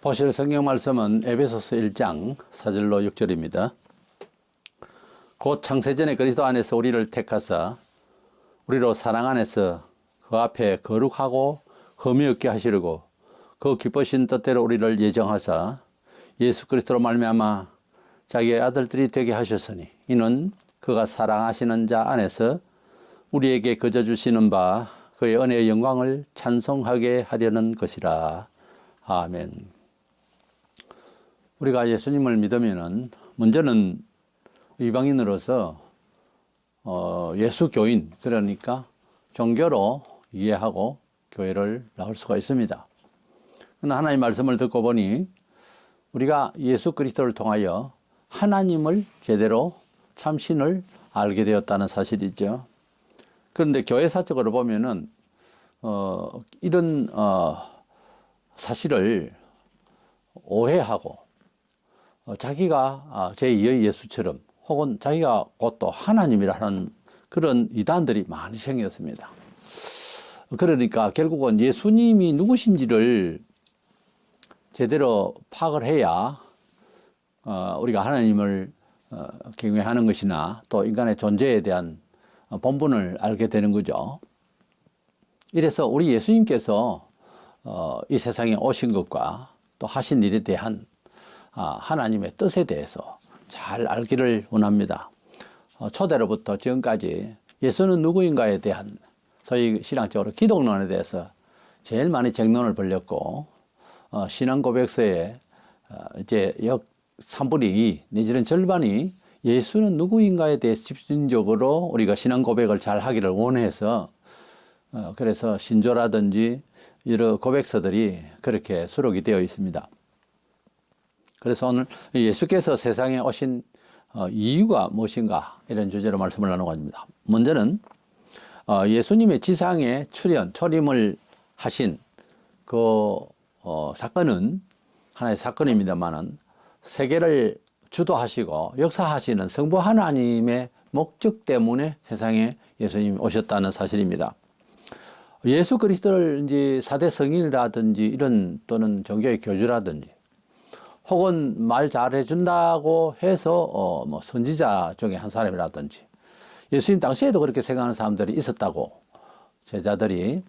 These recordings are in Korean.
보실 성경 말씀은 에베소서 1장 4절로 6절입니다. 곧 창세전에 그리스도 안에서 우리를 택하사 우리로 사랑 안에서 그 앞에 거룩하고 흠이 없게 하시려고 그 기쁘신 뜻대로 우리를 예정하사 예수 그리스도로 말미암아 자기의 아들들이 되게 하셨으니 이는 그가 사랑하시는 자 안에서 우리에게 거저 주시는 바 그의 은혜의 영광을 찬송하게 하려는 것이라. 아멘. 우리가 예수님을 믿으면은 먼저는 이방인으로서 예수 교인, 그러니까 종교로 이해하고 교회를 나올 수가 있습니다. 그러나 하나님의 말씀을 듣고 보니 우리가 예수 그리스도를 통하여 하나님을 제대로 참신을 알게 되었다는 사실이죠. 그런데 교회사적으로 보면은 이런 사실을 오해하고 자기가 제2의 예수처럼 혹은 자기가 곧 또 하나님이라는 그런 이단들이 많이 생겼습니다. 그러니까 결국은 예수님이 누구신지를 제대로 파악을 해야 우리가 하나님을 경외하는 것이나 또 인간의 존재에 대한 본분을 알게 되는 거죠. 이래서 우리 예수님께서 이 세상에 오신 것과 또 하신 일에 대한 하나님의 뜻에 대해서 잘 알기를 원합니다. 초대로부터 지금까지 예수는 누구인가에 대한 소위 신앙적으로 기독론에 대해서 제일 많이 쟁론을 벌였고 신앙 고백서에 이제 약 3분의 2 내지는 절반이 예수는 누구인가에 대해서 집중적으로 우리가 신앙 고백을 잘 하기를 원해서 그래서 신조라든지 여러 고백서들이 그렇게 수록이 되어 있습니다. 그래서 오늘 예수께서 세상에 오신 이유가 무엇인가 이런 주제로 말씀을 나누고있습니다. 먼저는 예수님의 지상에 초림을 하신 그 사건은 하나의 사건입니다만은 세계를 주도하시고 역사하시는 성부 하나님의 목적 때문에 세상에 예수님이 오셨다는 사실입니다. 예수 그리스도를 이제 4대 성인이라든지 이런 또는 종교의 교주라든지 혹은 말 잘해준다고 해서 뭐 선지자 중에 한 사람이라든지 예수님 당시에도 그렇게 생각하는 사람들이 있었다고 제자들이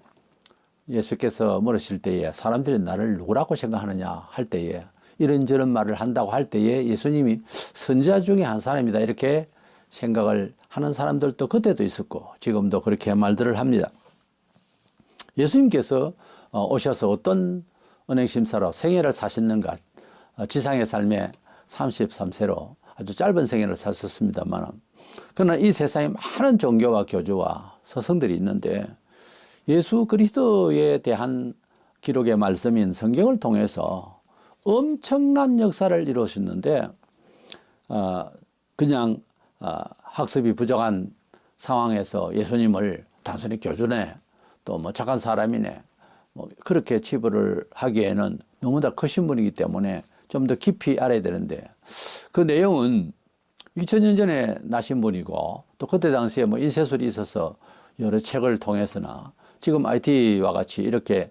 예수께서 물으실 때에 사람들이 나를 누구라고 생각하느냐 할 때에 이런저런 말을 한다고 할 때에 예수님이 선지자 중에 한 사람이다 이렇게 생각을 하는 사람들도 그때도 있었고 지금도 그렇게 말들을 합니다. 예수님께서 오셔서 어떤 은행심사로 생애를 사셨는가 지상의 삶에 33세로 아주 짧은 생애를 사셨습니다만 그러나 이 세상에 많은 종교와 교주와 서성들이 있는데 예수 그리스도에 대한 기록의 말씀인 성경을 통해서 엄청난 역사를 이루셨는데 그냥 학습이 부족한 상황에서 예수님을 단순히 교주네 또 뭐 착한 사람이네 뭐 그렇게 치부를 하기에는 너무나 크신 분이기 때문에 좀 더 깊이 알아야 되는데 그 내용은 2000년 전에 나신 분이고 또 그때 당시에 뭐 인쇄술이 있어서 여러 책을 통해서나 지금 IT와 같이 이렇게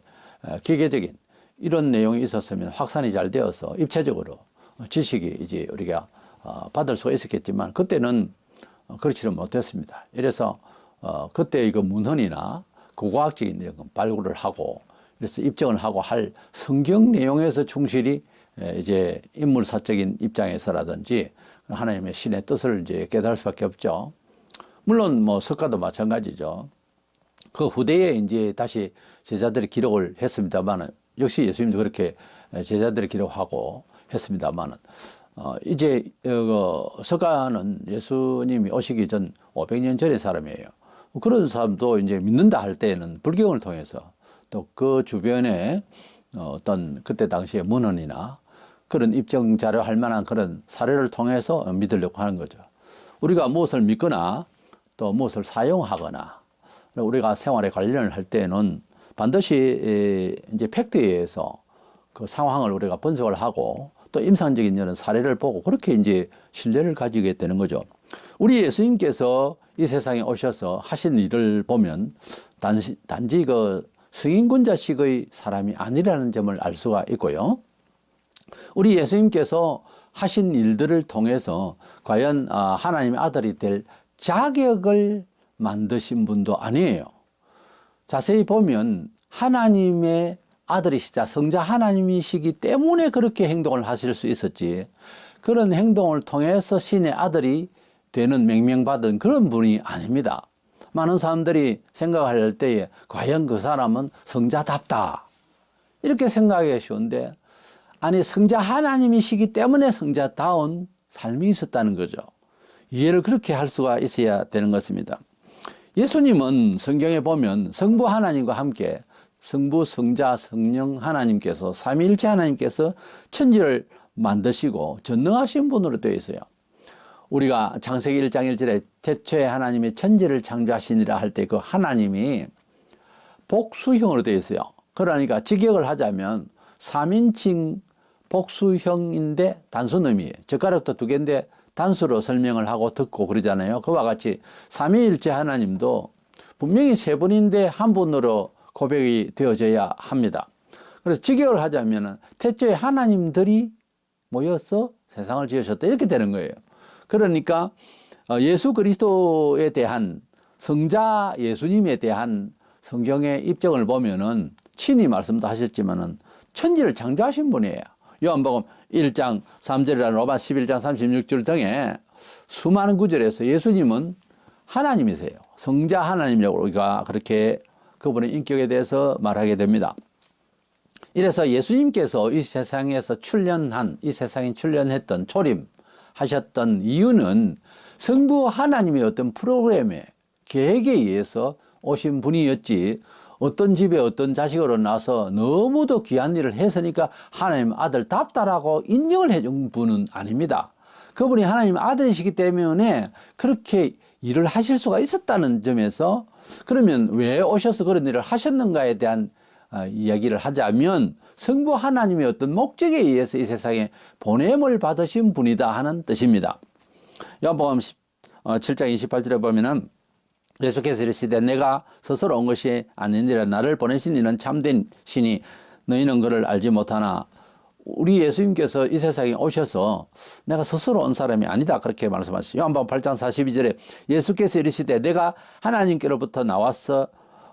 기계적인 이런 내용이 있었으면 확산이 잘 되어서 입체적으로 지식이 이제 우리가 받을 수가 있었겠지만 그때는 그렇지는 못했습니다. 이래서 그때 이거 문헌이나 고고학적인 내용은 발굴을 하고 그래서 입증을 하고 할 성경 내용에서 충실히 이제 인물사적인 입장에서라든지 하나님의 신의 뜻을 이제 깨달을 수밖에 없죠. 물론 뭐 석가도 마찬가지죠. 그 후대에 이제 다시 제자들이 기록을 했습니다만은 역시 예수님도 그렇게 제자들이 기록하고 했습니다만은 이제 석가는 예수님이 오시기 전 500년 전의 사람이에요. 그런 사람도 이제 믿는다 할 때는 불경을 통해서 또 그 주변에 어떤 그때 당시의 문헌이나 그런 입증 자료 할 만한 그런 사례를 통해서 믿으려고 하는 거죠. 우리가 무엇을 믿거나 또 무엇을 사용하거나 우리가 생활에 관련을 할 때는 반드시 이제 팩트에 의해서 그 상황을 우리가 분석을 하고 또 임상적인 이런 사례를 보고 그렇게 이제 신뢰를 가지게 되는 거죠. 우리 예수님께서 이 세상에 오셔서 하신 일을 보면 단지 그 승인군자식의 사람이 아니라는 점을 알 수가 있고요. 우리 예수님께서 하신 일들을 통해서 과연 하나님의 아들이 될 자격을 만드신 분도 아니에요. 자세히 보면 하나님의 아들이시자 성자 하나님이시기 때문에 그렇게 행동을 하실 수 있었지, 그런 행동을 통해서 신의 아들이 되는 명명받은 그런 분이 아닙니다. 많은 사람들이 생각할 때에 과연 그 사람은 성자답다 이렇게 생각하기 쉬운데, 아니 성자 하나님이시기 때문에 성자다운 삶이 있었다는 거죠. 이해를 그렇게 할 수가 있어야 되는 것입니다. 예수님은 성경에 보면 성부 하나님과 함께 성부, 성자, 성령 하나님께서 삼위일체 하나님께서 천지를 만드시고 전능하신 분으로 되어 있어요. 우리가 창세기 1장 1절에 태초에 하나님이 천지를 창조하시니라 할 때 그 하나님이 복수형으로 되어 있어요. 그러니까 직역을 하자면 3인칭 복수형인데 단순의미예요. 젓가락도 두 개인데 단수로 설명을 하고 듣고 그러잖아요. 그와 같이 삼위일체 하나님도 분명히 세 분인데 한 분으로 고백이 되어져야 합니다. 그래서 직역을 하자면 태초에 하나님들이 모여서 세상을 지으셨다 이렇게 되는 거예요. 그러니까 예수 그리스도에 대한 성자 예수님에 대한 성경의 입장을 보면은 친히 말씀도 하셨지만은 천지를 창조하신 분이에요. 요한복음 1장 3절이나 로마 11장 36절 등에 수많은 구절에서 예수님은 하나님이세요. 성자 하나님이라고 우리가 그렇게 그분의 인격에 대해서 말하게 됩니다. 이래서 예수님께서 이 세상에서 이 세상에 출현했던 초림하셨던 이유는 성부 하나님의 어떤 프로그램에 계획에 의해서 오신 분이었지, 어떤 집에 어떤 자식으로 나서 너무도 귀한 일을 했으니까 하나님 아들답다라고 인정을 해준 분은 아닙니다. 그분이 하나님 아들이시기 때문에 그렇게 일을 하실 수가 있었다는 점에서, 그러면 왜 오셔서 그런 일을 하셨는가에 대한 이야기를 하자면 성부 하나님의 어떤 목적에 의해서 이 세상에 보냄을 받으신 분이다 하는 뜻입니다. 요한복음 7장 28절에 보면은 예수께서 이르시되 내가 스스로 온 것이 아니니라 나를 보내신 이는 참된 신이 너희는 그를 알지 못하나. 우리 예수님께서 이 세상에 오셔서 내가 스스로 온 사람이 아니다 그렇게 말씀하시죠. 요한복음 8장 42절에 예수께서 이르시되 내가 하나님께로부터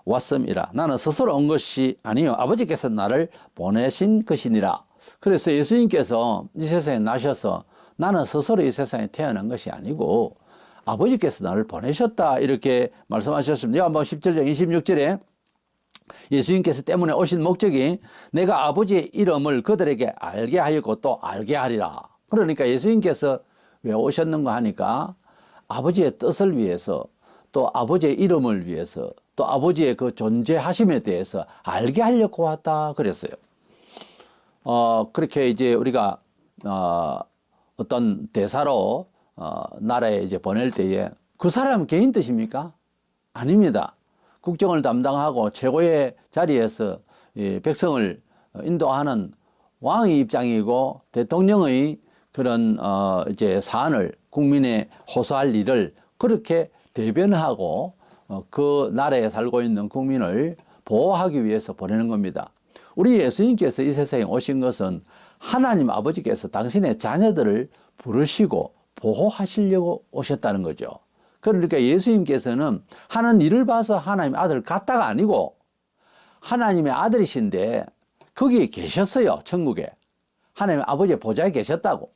왔음이라 나는 스스로 온 것이 아니요 아버지께서 나를 보내신 것이니라. 그래서 예수님께서 이 세상에 나셔서 나는 스스로 이 세상에 태어난 것이 아니고 아버지께서 나를 보내셨다 이렇게 말씀하셨습니다. 요한복음 17장 26절에 예수님께서 때문에 오신 목적이 내가 아버지의 이름을 그들에게 알게 하였고 또 알게 하리라. 그러니까 예수님께서 왜 오셨는가 하니까 아버지의 뜻을 위해서, 또 아버지의 이름을 위해서, 또 아버지의 그 존재하심에 대해서 알게 하려고 왔다 그랬어요. 그렇게 이제 우리가 어떤 대사로 나라에 이제 보낼 때에 그 사람은 개인 뜻입니까? 아닙니다. 국정을 담당하고 최고의 자리에서 백성을 인도하는 왕의 입장이고 대통령의 그런 이제 사안을 국민에 호소할 일을 그렇게 대변하고 그 나라에 살고 있는 국민을 보호하기 위해서 보내는 겁니다. 우리 예수님께서 이 세상에 오신 것은 하나님 아버지께서 당신의 자녀들을 부르시고 보호하시려고 오셨다는 거죠. 그러니까 예수님께서는 하는 일을 봐서 하나님 아들 같다가 아니고 하나님의 아들이신데 거기에 계셨어요. 천국에. 하나님 아버지의 보좌에 계셨다고.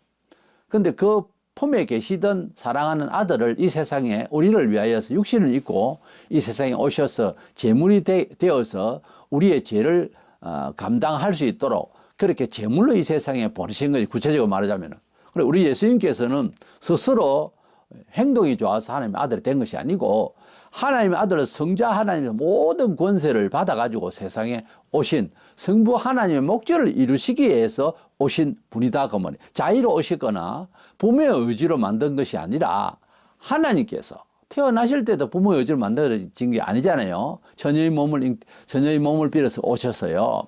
그런데 그 품에 계시던 사랑하는 아들을 이 세상에 우리를 위하여서 육신을 입고 이 세상에 오셔서 제물이 되어서 우리의 죄를 감당할 수 있도록 그렇게 제물로 이 세상에 보내신 거지, 구체적으로 말하자면. 그리고 우리 예수님께서는 스스로 행동이 좋아서 하나님의 아들이 된 것이 아니고 하나님의 아들은 성자 하나님의 모든 권세를 받아가지고 세상에 오신 성부 하나님의 목적을 이루시기 위해서 오신 분이다. 그 말이에요. 자의로 오시거나 부모의 의지로 만든 것이 아니라 하나님께서 태어나실 때도 부모의 의지로 만들어진 게 아니잖아요. 처녀의 몸을 빌어서 오셔서요.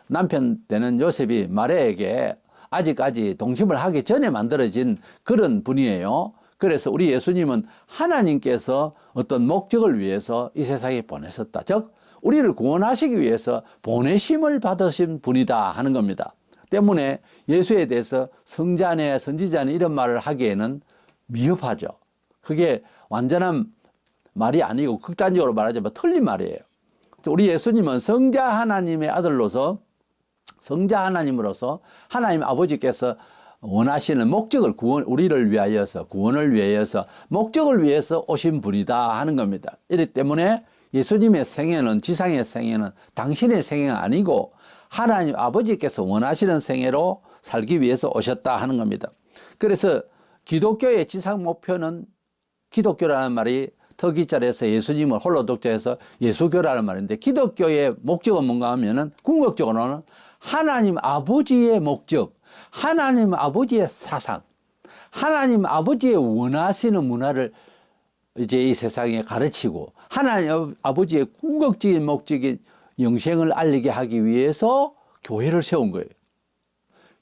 남편 되는 요셉이 마리아에게 아직까지 동침을 하기 전에 만들어진 그런 분이에요. 그래서 우리 예수님은 하나님께서 어떤 목적을 위해서 이 세상에 보내셨다. 즉 우리를 구원하시기 위해서 보내심을 받으신 분이다 하는 겁니다. 때문에 예수에 대해서 성자네, 선지자네 이런 말을 하기에는 미흡하죠. 그게 완전한 말이 아니고 극단적으로 말하자면 틀린 말이에요. 우리 예수님은 성자 하나님의 아들로서, 성자 하나님으로서 하나님 아버지께서 원하시는 목적을 우리를 위하여서, 구원을 위하여서, 목적을 위해서 오신 분이다 하는 겁니다. 이렇기 때문에 예수님의 생애는, 지상의 생애는 당신의 생애가 아니고 하나님 아버지께서 원하시는 생애로 살기 위해서 오셨다 하는 겁니다. 그래서 기독교의 지상 목표는, 기독교라는 말이 터기자리에서 예수님을 홀로 독자해서 예수교라는 말인데, 기독교의 목적은 뭔가 하면은 궁극적으로는 하나님 아버지의 목적, 하나님 아버지의 사상, 하나님 아버지의 원하시는 문화를 이제 이 세상에 가르치고 하나님 아버지의 궁극적인 목적인 영생을 알리게 하기 위해서 교회를 세운 거예요.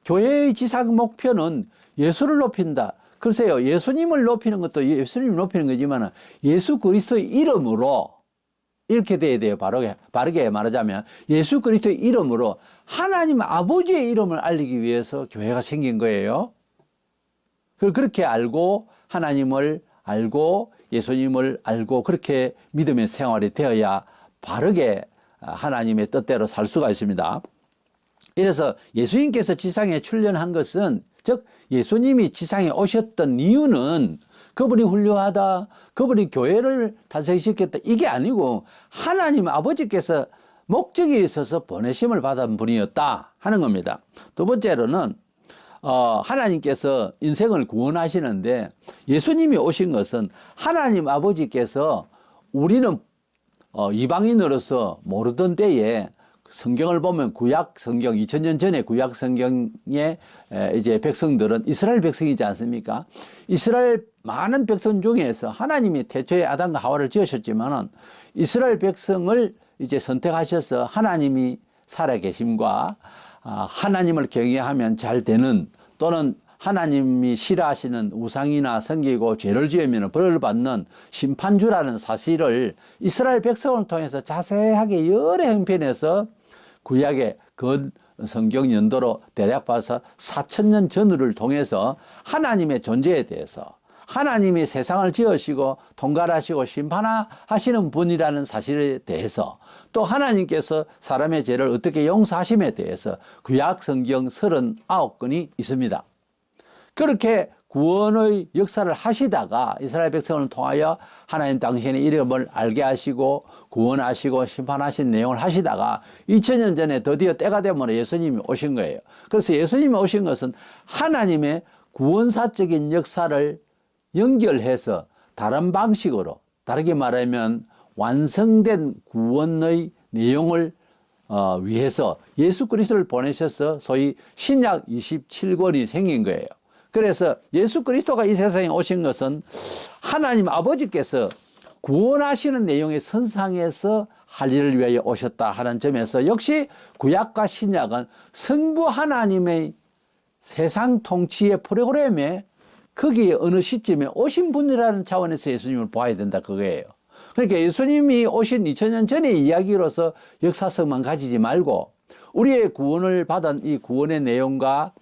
교회의 지상 목표는 예수를 높인다. 글쎄요, 예수님을 높이는 것도 예수님을 높이는 거지만 예수 그리스도의 이름으로 이렇게 돼야 돼요. 바르게 말하자면 예수 그리스도의 이름으로 하나님 아버지의 이름을 알리기 위해서 교회가 생긴 거예요. 그렇게 알고 하나님을 알고 예수님을 알고 그렇게 믿음의 생활이 되어야 바르게 하나님의 뜻대로 살 수가 있습니다. 이래서 예수님께서 지상에 출현한 것은, 즉 예수님이 지상에 오셨던 이유는 그분이 훌륭하다, 그분이 교회를 탄생시켰다, 이게 아니고 하나님 아버지께서 목적이 있어서 보내심을 받은 분이었다 하는 겁니다. 두 번째로는 하나님께서 인생을 구원하시는데 예수님이 오신 것은 하나님 아버지께서 우리는 이방인으로서 모르던 때에 성경을 보면 구약 성경, 2000년 전에 구약 성경의 이제 백성들은 이스라엘 백성이지 않습니까? 이스라엘 많은 백성 중에서 하나님이 태초에 아담과 하와를 지으셨지만은 이스라엘 백성을 이제 선택하셔서 하나님이 살아계심과 하나님을 경외하면 잘 되는, 또는 하나님이 싫어하시는 우상이나 섬기고 죄를 지으면 벌을 받는 심판주라는 사실을 이스라엘 백성을 통해서 자세하게 여러 형편에서 구약의 그 성경 연도로 대략 봐서 4000년 전후를 통해서 하나님의 존재에 대해서, 하나님이 세상을 지으시고 통갈하시고 심판하시는 분이라는 사실에 대해서, 또 하나님께서 사람의 죄를 어떻게 용서하심에 대해서 구약 성경 39권이 있습니다. 그렇게 구원의 역사를 하시다가 이스라엘 백성을 통하여 하나님 당신의 이름을 알게 하시고 구원하시고 심판하신 내용을 하시다가 2000년 전에 드디어 때가 되면 예수님이 오신 거예요. 그래서 예수님이 오신 것은 하나님의 구원사적인 역사를 연결해서 다른 방식으로, 다르게 말하면 완성된 구원의 내용을 위해서 예수 그리스도를 보내셔서 소위 신약 27권이 생긴 거예요. 그래서 예수 그리스도가 이 세상에 오신 것은 하나님 아버지께서 구원하시는 내용의 선상에서 할 일을 위하여 오셨다 하는 점에서 역시 구약과 신약은 성부 하나님의 세상 통치의 프로그램에 거기에 어느 시점에 오신 분이라는 차원에서 예수님을 봐야 된다 그거예요. 그러니까 예수님이 오신 2000년 전의 이야기로서 역사성만 가지지 말고 우리의 구원을 받은 이 구원의 내용과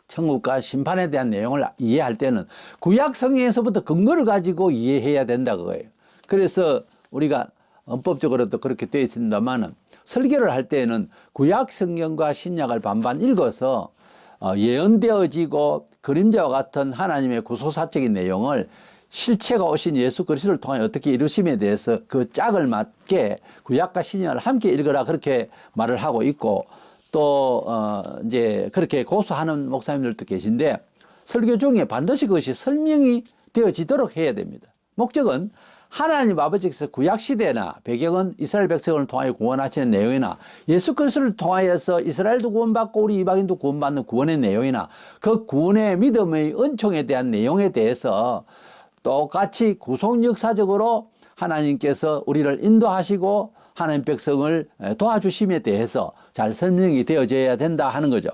천국과 심판에 대한 내용을 이해할 때는 구약 성경에서부터 근거를 가지고 이해해야 된다 그거예요. 그래서 우리가 헌법적으로도 그렇게 되어 있습니다만은 설교를 할 때에는 구약 성경과 신약을 반반 읽어서 예언되어지고 그림자와 같은 하나님의 구소사적인 내용을 실체가 오신 예수 그리스도를 통해 어떻게 이루심에 대해서 그 짝을 맞게 구약과 신약을 함께 읽으라 그렇게 말을 하고 있고, 또 이제 그렇게 고수하는 목사님들도 계신데 설교 중에 반드시 그것이 설명이 되어지도록 해야 됩니다. 목적은 하나님 아버지께서 구약시대나 배경은 이스라엘 백성을 통하여 구원하시는 내용이나 예수 그리스도를 통하여서 이스라엘도 구원받고 우리 이방인도 구원받는 구원의 내용이나 그 구원의 믿음의 은총에 대한 내용에 대해서 똑같이 구속 역사적으로 하나님께서 우리를 인도하시고 하나님 백성을 도와주심에 대해서 잘 설명이 되어져야 된다 하는 거죠.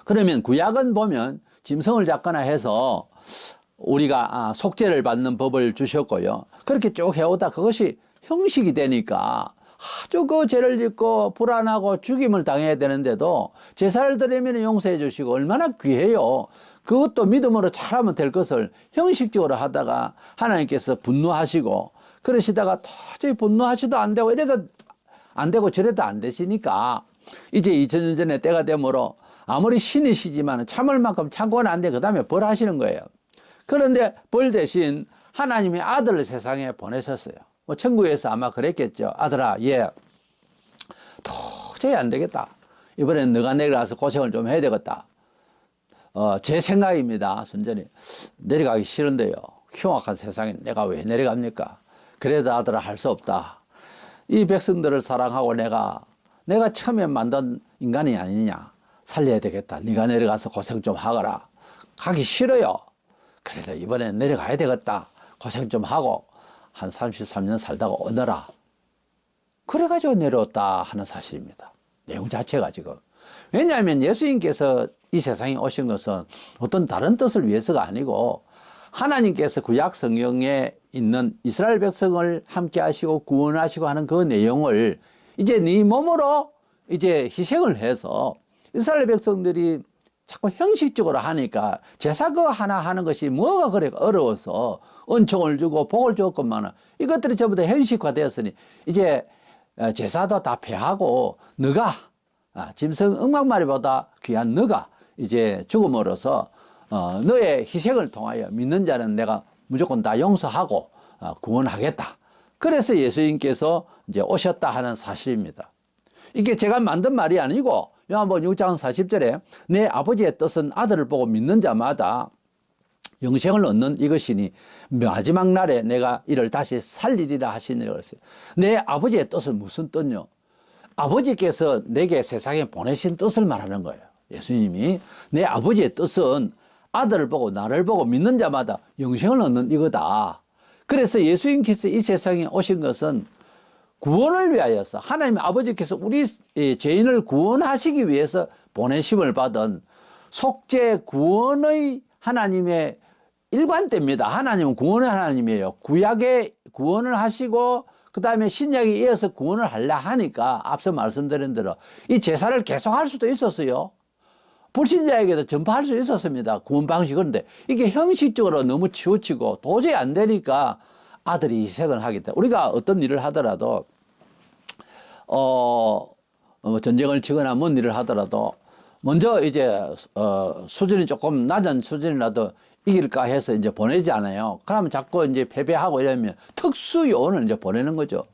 그러면 구약은 보면 짐승을 잡거나 해서 우리가 속죄를 받는 법을 주셨고요. 그렇게 쭉 해오다 그것이 형식이 되니까 아주 그 죄를 짓고 불안하고 죽임을 당해야 되는데도 제사를 드리면 용서해 주시고 얼마나 귀해요. 그것도 믿음으로 잘하면 될 것을 형식적으로 하다가 하나님께서 분노하시고 그러시다가 도저히 분노하시도 안 되고 이래도 안 되고 저래도 안 되시니까 이제 2000년 전에 때가 되므로 아무리 신이시지만 참을 만큼 참고는 안 돼. 그 다음에 벌하시는 거예요. 그런데 벌 대신 하나님의 아들을 세상에 보내셨어요. 뭐 천국에서 아마 그랬겠죠. 아들아, 얘 도저히 안 되겠다. 이번엔 너가 내려가서 고생을 좀 해야 되겠다. 제 생각입니다. 순전히 내려가기 싫은데요. 흉악한 세상에 내가 왜 내려갑니까? 그래도 아들아 할 수 없다. 이 백성들을 사랑하고 내가 처음에 만든 인간이 아니냐. 살려야 되겠다. 네가 내려가서 고생 좀 하거라. 가기 싫어요. 그래서 이번엔 내려가야 되겠다. 고생 좀 하고 한 33년 살다가 오너라. 그래가지고 내려왔다 하는 사실입니다. 내용 자체가 지금. 왜냐하면 예수님께서 이 세상에 오신 것은 어떤 다른 뜻을 위해서가 아니고 하나님께서 구약 성경에 있는 이스라엘 백성을 함께 하시고 구원하시고 하는 그 내용을 이제 네 몸으로 이제 희생을 해서 이스라엘 백성들이 자꾸 형식적으로 하니까 제사 그거 하나 하는 것이 뭐가 그래 어려워서 은총을 주고 복을 주었건만은 이것들이 전부 다 형식화되었으니 이제 제사도 다 폐하고 너가 짐승 응막마리보다 귀한 너가 이제 죽음으로써 너의 희생을 통하여 믿는 자는 내가 무조건 다 용서하고 구원하겠다. 그래서 예수님께서 이제 오셨다 하는 사실입니다. 이게 제가 만든 말이 아니고 요한복음 6장 40절에 내 아버지의 뜻은 아들을 보고 믿는 자마다 영생을 얻는 이것이니 마지막 날에 내가 이를 다시 살리리라 하시니라 그랬어요. 내 아버지의 뜻은 무슨 뜻요? 아버지께서 내게 세상에 보내신 뜻을 말하는 거예요. 예수님이 내 아버지의 뜻은 아들을 보고 나를 보고 믿는 자마다 영생을 얻는 이거다. 그래서 예수님께서 이 세상에 오신 것은 구원을 위하여서 하나님 아버지께서 우리 죄인을 구원하시기 위해서 보내심을 받은 속죄 구원의 하나님의 일관됩니다. 하나님은 구원의 하나님이에요. 구약에 구원을 하시고 그 다음에 신약에 이어서 구원을 하려 하니까 앞서 말씀드린 대로 이 제사를 계속할 수도 있었어요. 불신자에게도 전파할 수 있었습니다. 구원 방식은. 그런데 이게 형식적으로 너무 치우치고 도저히 안 되니까 아들이 희생을 하겠다. 우리가 어떤 일을 하더라도 전쟁을 치거나 뭔 일을 하더라도 먼저 이제 수준이 조금 낮은 수준이라도 이길까 해서 이제 보내지 않아요. 그러면 자꾸 이제 패배하고 이러면 특수 요원을 이제 보내는 거죠.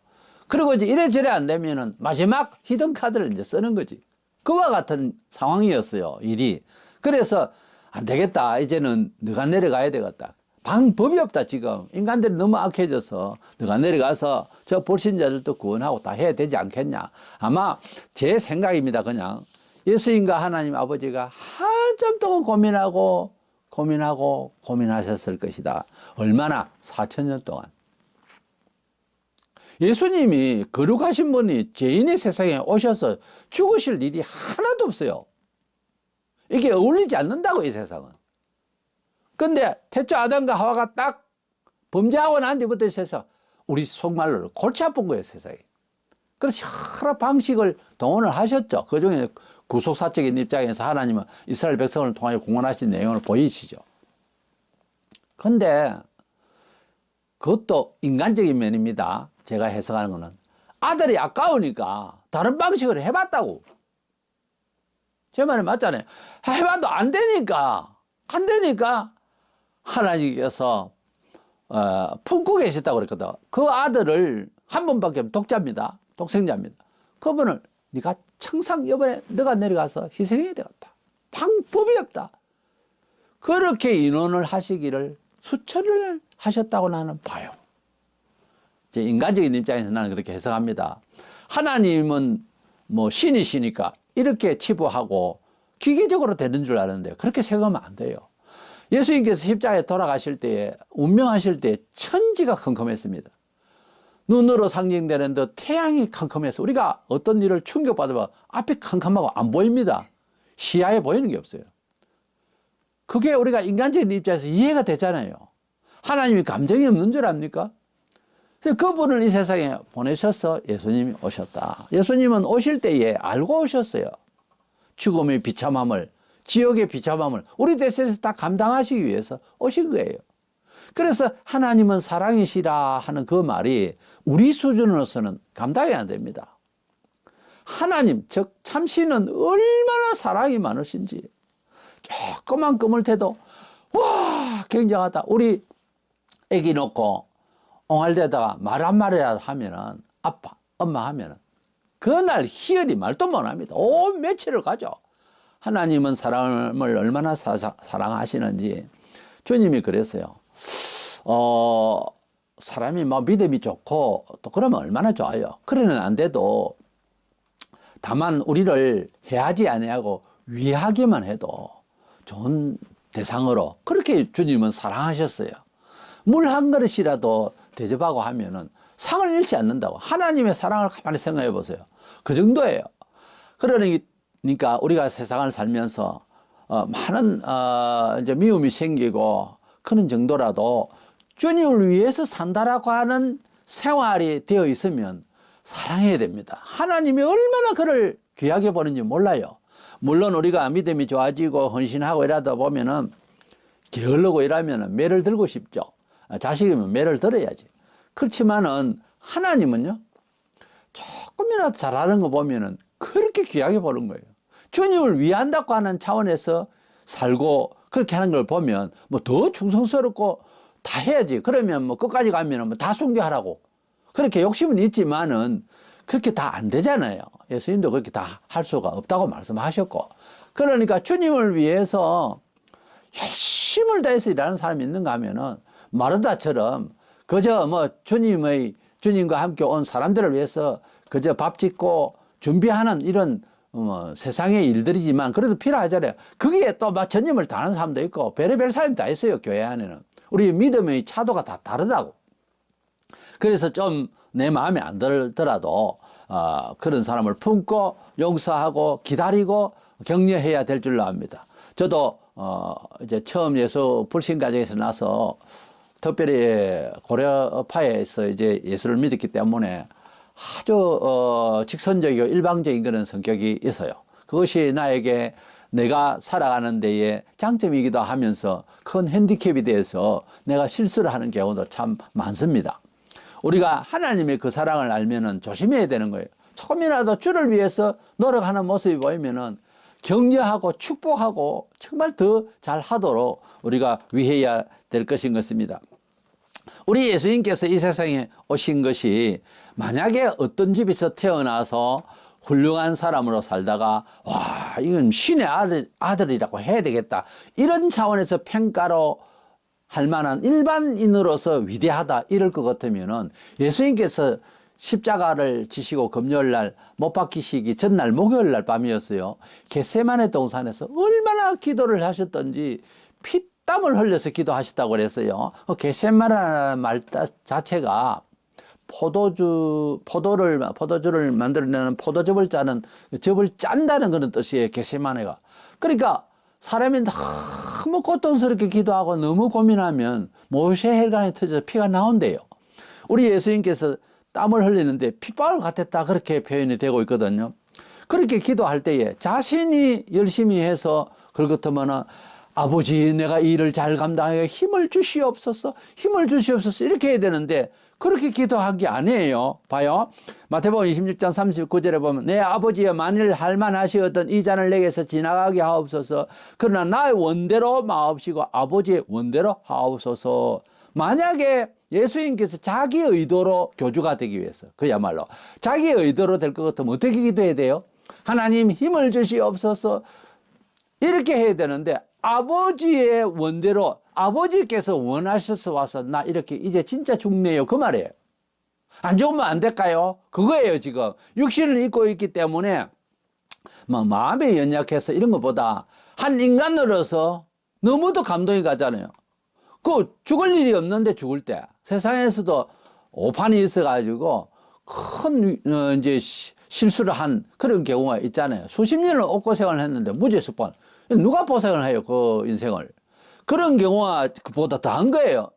그리고 이제 이래저래 안 되면은 마지막 히든 카드를 이제 쓰는 거지. 그와 같은 상황이었어요, 일이. 그래서 안 되겠다. 이제는 너가 내려가야 되겠다. 방법이 없다, 지금. 인간들이 너무 악해져서 너가 내려가서 저 불신자들도 구원하고 다 해야 되지 않겠냐. 아마 제 생각입니다, 그냥. 예수님과 하나님 아버지가 한참 동안 고민하셨을 것이다. 얼마나? 4000년 동안. 예수님이 거룩하신 분이 죄인의 세상에 오셔서 죽으실 일이 하나도 없어요. 이게 어울리지 않는다고, 이 세상은. 근데 태초 아담과 하와가 딱 범죄하고 난 뒤부터 있어서 우리 속말로 골치 아픈 거예요, 세상에. 그래서 여러 방식을 동원을 하셨죠. 그 중에 구속사적인 입장에서 하나님은 이스라엘 백성을 통하여 공헌하신 내용을 보이시죠. 근데 그것도 인간적인 면입니다. 제가 해석하는 거는. 아들이 아까우니까 다른 방식으로 해봤다고. 제 말이 맞잖아요. 해봐도 안 되니까 하나님께서 품고 계셨다고 그랬거든. 그 아들을 한 번밖에 독자입니다. 독생자입니다. 그분을 네가 청상 이번에 너가 내려가서 희생해야 되겠다. 방법이 없다. 그렇게 인원을 하시기를 수천을 하셨다고 나는 봐요. 제 인간적인 입장에서 나는 그렇게 해석합니다. 하나님은 뭐 신이시니까 이렇게 치부하고 기계적으로 되는 줄 아는데 그렇게 생각하면 안 돼요. 예수님께서 십자가에 돌아가실 때에 운명하실 때 천지가 컴컴했습니다. 눈으로 상징되는 듯 태양이 컴컴해서 우리가 어떤 일을 충격받으면 앞이 컴컴하고 안 보입니다. 시야에 보이는 게 없어요. 그게 우리가 인간적인 입장에서 이해가 되잖아요. 하나님이 감정이 없는 줄 압니까? 그래서 그분을 이 세상에 보내셔서 예수님이 오셨다. 예수님은 오실 때에 알고 오셨어요. 죽음의 비참함을, 지옥의 비참함을 우리 대신에서 다 감당하시기 위해서 오신 거예요. 그래서 하나님은 사랑이시라 하는 그 말이 우리 수준으로서는 감당이 안 됩니다. 하나님, 즉 참신은 얼마나 사랑이 많으신지 조그만 꿈을 태도 와 굉장하다. 우리 애기 놓고 옹알대다가 말 한마디라도 하면은 아빠, 엄마 하면은 그날 희열이 말도 못합니다. 온 며칠을 가죠. 하나님은 사람을 얼마나 사랑하시는지 주님이 그랬어요. 사람이 뭐 믿음이 좋고 또 그러면 얼마나 좋아요. 그러는 안 돼도 다만 우리를 해하지 아니하고 위하기만 해도 좋은 대상으로 그렇게 주님은 사랑하셨어요. 물 한 그릇이라도 대접하고 하면은 상을 잃지 않는다고. 하나님의 사랑을 가만히 생각해 보세요. 그 정도예요. 그러니까 우리가 세상을 살면서 많은 이제 미움이 생기고 그런 정도라도 주님을 위해서 산다라고 하는 생활이 되어 있으면 사랑해야 됩니다. 하나님이 얼마나 그를 귀하게 보는지 몰라요. 물론 우리가 믿음이 좋아지고 헌신하고 이러다 보면은 게을르고 이러면은 매를 들고 싶죠. 자식이면 매를 들어야지. 그렇지만은 하나님은요, 조금이라도 잘하는 거 보면은 그렇게 귀하게 보는 거예요. 주님을 위한다고 하는 차원에서 살고 그렇게 하는 걸 보면 뭐 더 충성스럽고 다 해야지. 그러면 뭐 끝까지 가면은 뭐 다 순교하라고. 그렇게 욕심은 있지만은 그렇게 다 안 되잖아요. 예수님도 그렇게 다 할 수가 없다고 말씀하셨고. 그러니까 주님을 위해서 열심을 다해서 일하는 사람이 있는가 하면은 마르다처럼 그저 뭐 주님과 함께 온 사람들을 위해서 그저 밥 짓고 준비하는 이런 세상의 일들이지만 그래도 필요하잖아요. 거기에 또 막 전념을 다하는 사람도 있고 별의별 사람이 다 있어요. 교회 안에는. 우리 믿음의 차도가 다 다르다고. 그래서 좀 내 마음에 안 들더라도 그런 사람을 품고 용서하고 기다리고 격려해야 될 줄로 압니다. 저도 이제 처음 예수 불신 가정에서 나서 특별히 고려파에서 이제 예수를 믿었기 때문에 아주 직선적이고 일방적인 그런 성격이 있어요. 그것이 나에게 내가 살아가는 데에 장점이기도 하면서 큰 핸디캡이 돼서 내가 실수를 하는 경우도 참 많습니다. 우리가 하나님의 그 사랑을 알면은 조심해야 되는 거예요. 조금이라도 주를 위해서 노력하는 모습이 보이면은 격려하고 축복하고 정말 더 잘하도록 우리가 위해야 될 것인 것입니다. 우리 예수님께서 이 세상에 오신 것이 만약에 어떤 집에서 태어나서 훌륭한 사람으로 살다가 와 이건 신의 아들이라고 해야 되겠다 이런 차원에서 평가로 할 만한 일반인으로서 위대하다 이럴 것 같으면은 예수님께서 십자가를 지시고 금요일날 못 박히시기 전날 목요일날 밤이었어요. 겟세마네 동산에서 얼마나 기도를 하셨던지 피땀을 흘려서 기도하셨다고 그랬어요. 겟세마네 말 자체가 포도주를 만들어내는 포도즙을 짜는 즙을 짠다는 그런 뜻이에요. 겟세마네가. 그러니까 사람이 너무 고통스럽게 기도하고 너무 고민하면 모세혈관에 터져서 피가 나온대요. 우리 예수님께서 땀을 흘리는데 핏방울 같았다 그렇게 표현이 되고 있거든요. 그렇게 기도할 때에 자신이 열심히 해서 그렇다면은 아버지 내가 이 일을 잘 감당하게 힘을 주시옵소서 이렇게 해야 되는데 그렇게 기도한 게 아니에요. 봐요. 마태복음 26장 39절에 보면 내 아버지여 만일 할만하시거든 이 잔을 내게서 지나가게 하옵소서. 그러나 나의 원대로 마옵시고 아버지의 원대로 하옵소서. 만약에 예수님께서 자기 의도로 교주가 되기 위해서 그야말로 자기 의도로 될 것 같으면 어떻게 기도해야 돼요? 하나님 힘을 주시옵소서 이렇게 해야 되는데 아버지의 원대로 아버지께서 원하셔서 와서 나 이렇게 이제 진짜 죽네요 그 말이에요. 안 죽으면 안 될까요? 그거예요. 지금 육신을 입고 있기 때문에 막 마음에 연약해서 이런 것보다 한 인간으로서 너무도 감동이 가잖아요. 그 죽을 일이 없는데 죽을 때 세상에서도 오판이 있어가지고 큰 이제 실수를 한 그런 경우가 있잖아요. 수십 년을 옥고생활을 했는데 무죄수판 누가 보상을 해요 그 인생을. 그런 경우가 그보다 더한 거예요.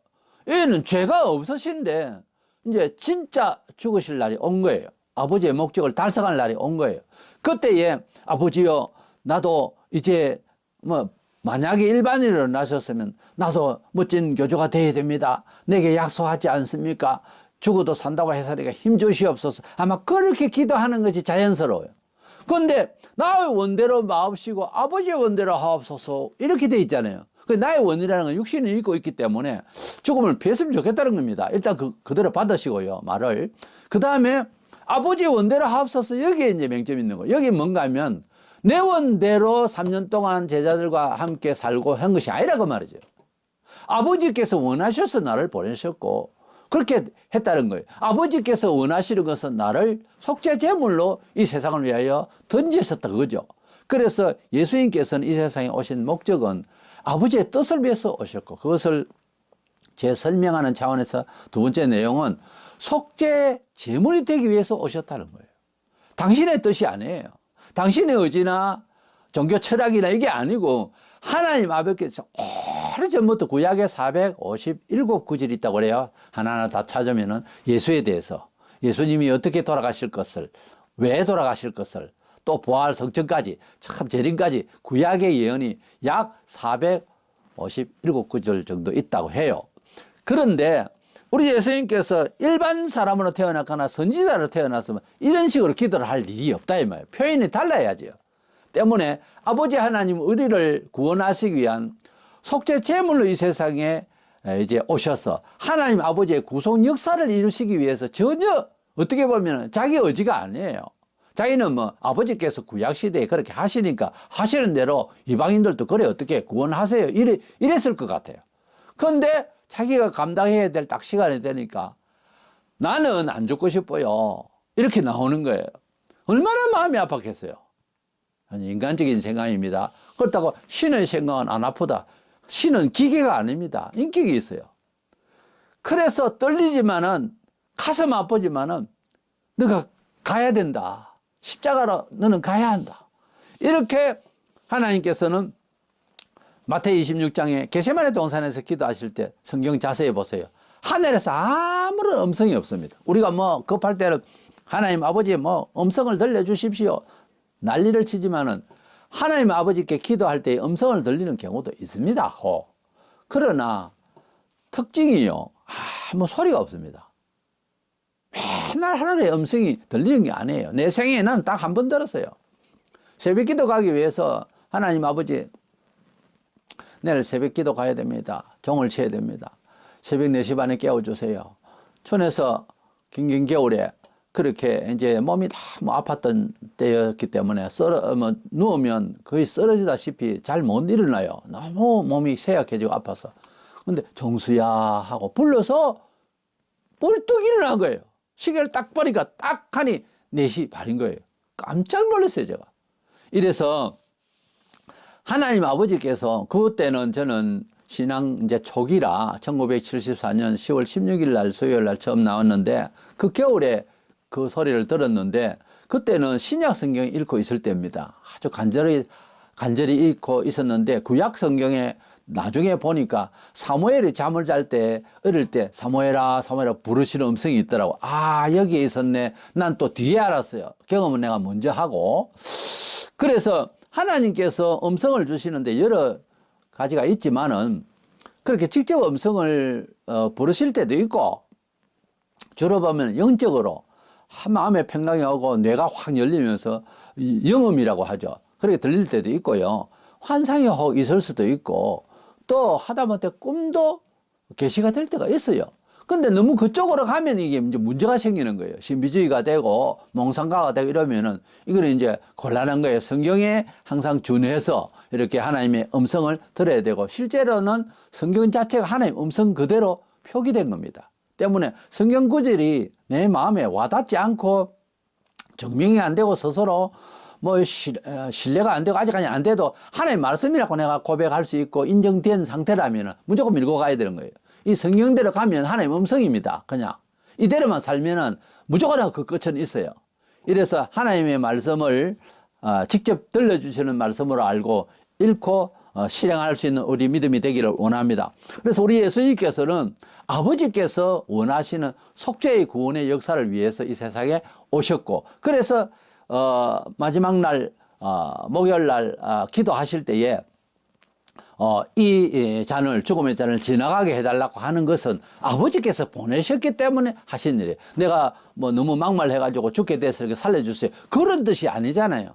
얘는 죄가 없으신데 이제 진짜 죽으실 날이 온 거예요. 아버지의 목적을 달성할 날이 온 거예요. 그때에 아버지요, 나도 이제 뭐 만약에 일반인으로 나셨으면 나도 멋진 교주가 되어야 됩니다. 내게 약속하지 않습니까? 죽어도 산다고 해서니까 힘주시옵소서. 아마 그렇게 기도하는 것이 자연스러워요. 그런데 나의 원대로 마옵시고 아버지의 원대로 하옵소서 이렇게 돼 있잖아요. 나의 원이라는 건 육신을 입고 있기 때문에 죽음을 피했으면 좋겠다는 겁니다. 일단 그대로 받으시고요, 말을. 그 다음에 아버지의 원대로 하옵소서, 여기에 이제 맹점이 있는 거예요. 여기 뭔가 하면 내 원대로 3년 동안 제자들과 함께 살고 한 것이 아니라고 말이죠. 아버지께서 원하셔서 나를 보내셨고 그렇게 했다는 거예요. 아버지께서 원하시는 것은 나를 속죄 제물로 이 세상을 위하여 던지셨다 그거죠. 그래서 예수님께서는 이 세상에 오신 목적은 아버지의 뜻을 위해서 오셨고, 그것을 재설명하는 차원에서 두 번째 내용은 속죄 제물이 되기 위해서 오셨다는 거예요. 당신의 뜻이 아니에요. 당신의 의지나 종교 철학이나 이게 아니고 하나님 아버지께서 오래전부터 구약에 457구절이 있다고 그래요. 하나하나 다 찾으면은 예수에 대해서, 예수님이 어떻게 돌아가실 것을, 왜 돌아가실 것을, 또 부활 성천까지, 참 재림까지 구약의 예언이 약 457구절 정도 있다고 해요. 그런데 우리 예수님께서 일반 사람으로 태어났거나 선지자로 태어났으면 이런 식으로 기도를 할 일이 없다 이 말이에요. 표현이 달라야죠. 때문에 아버지 하나님 우리를 구원하시기 위한 속죄 제물로 이 세상에 이제 오셔서 하나님 아버지의 구속 역사를 이루시기 위해서 전혀 어떻게 보면 자기 의지가 아니에요. 자기는 뭐 아버지께서 구약시대에 그렇게 하시니까 하시는 대로 이방인들도 그래 어떻게 구원하세요 이랬을 것 같아요. 그런데 자기가 감당해야 될 딱 시간이 되니까 나는 안 죽고 싶어요 이렇게 나오는 거예요. 얼마나 마음이 아팠겠어요. 아니, 인간적인 생각입니다. 그렇다고 신의 생각은 안 아프다. 신은 기계가 아닙니다. 인격이 있어요. 그래서 떨리지만은 가슴 아프지만은 너가 가야 된다. 십자가로 너는 가야 한다. 이렇게 하나님께서는 마태복음 26장에 겟세마네 동산에서 기도하실 때 성경 자세히 보세요. 하늘에서 아무런 음성이 없습니다. 우리가 뭐 급할 때는 하나님 아버지 뭐 음성을 들려주십시오. 난리를 치지만은 하나님 아버지께 기도할 때 음성을 들리는 경우도 있습니다. 그러나 특징이요, 아무 소리가 없습니다. 맨날 하늘의 음성이 들리는 게 아니에요. 내 생에 난 딱 한 번 들었어요. 새벽 기도 가기 위해서 하나님 아버지 내일 새벽 기도 가야 됩니다. 종을 쳐야 됩니다. 새벽 4시 반에 깨워주세요. 촌에서 긴긴 겨울에 그렇게 이제 몸이 너무 아팠던 때였기 때문에 누우면 거의 쓰러지다시피 잘 못 일어나요. 너무 몸이 쇠약해지고 아파서. 근데 정수야 하고 불러서 벌떡 일어난 거예요. 시계를 딱 보니까 딱 하니 4시 반인 거예요. 깜짝 놀랐어요, 제가. 이래서 하나님 아버지께서 그때는 저는 신앙 이제 초기라 1974년 10월 16일 날 수요일 날 처음 나왔는데 그 겨울에 그 소리를 들었는데 그때는 신약 성경 읽고 있을 때입니다. 아주 간절히 읽고 있었는데 구약 성경에 나중에 보니까 사무엘이 잠을 잘 때 어릴 때 사무엘아 사무엘아 부르시는 음성이 있더라고. 아 여기에 있었네. 난 또 뒤에 알았어요. 경험은 내가 먼저 하고. 그래서 하나님께서 음성을 주시는데 여러 가지가 있지만은 그렇게 직접 음성을 부르실 때도 있고 주로 보면 영적으로 마음의 평강이 오고 뇌가 확 열리면서 영음이라고 하죠. 그렇게 들릴 때도 있고요. 환상이 혹 있을 수도 있고 또 하다못해 꿈도 계시가 될 때가 있어요. 근데 너무 그쪽으로 가면 이게 이제 문제가 생기는 거예요. 신비주의가 되고 몽상가가 되고 이러면은 이거는 이제 곤란한 거예요. 성경에 항상 준해서 이렇게 하나님의 음성을 들어야 되고 실제로는 성경 자체가 하나님의 음성 그대로 표기된 겁니다. 때문에 성경 구절이 내 마음에 와닿지 않고 증명이 안 되고 스스로 뭐 신뢰가 안 되고 아직까지 안 돼도 하나님의 말씀이라고 내가 고백할 수 있고 인정된 상태라면 무조건 밀고 가야 되는 거예요. 이 성경대로 가면 하나님의 음성입니다. 그냥 이대로만 살면은 무조건 그 끝은 있어요. 이래서 하나님의 말씀을 직접 들려주시는 말씀으로 알고 읽고 실행할 수 있는 우리 믿음이 되기를 원합니다. 그래서 우리 예수님께서는 아버지께서 원하시는 속죄의 구원의 역사를 위해서 이 세상에 오셨고, 그래서 마지막 날 목요일 날 기도하실 때에 이 잔을, 죽음의 잔을 지나가게 해달라고 하는 것은 아버지께서 보내셨기 때문에 하신 일이에요. 내가 뭐 너무 막말해가지고 죽게 돼서 이렇게 살려주세요, 그런 뜻이 아니잖아요.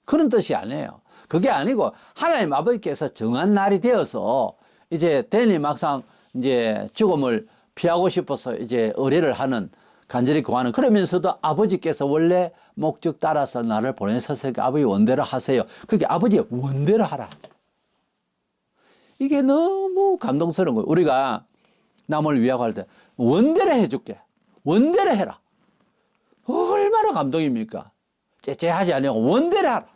그런 뜻이 아니에요. 그게 아니고 하나님 아버지께서 정한 날이 되어서 이제 대니 막상 이제 죽음을 피하고 싶어서 이제 의뢰를 하는, 간절히 구하는, 그러면서도 아버지께서 원래 목적 따라서 나를 보내셨으니까 아버지 원대로 하세요. 그게 아버지의 원대로 하라. 이게 너무 감동스러운 거예요. 우리가 남을 위하고 할 때 원대로 해줄게, 원대로 해라. 얼마나 감동입니까? 째째하지 않냐고 원대로 하라.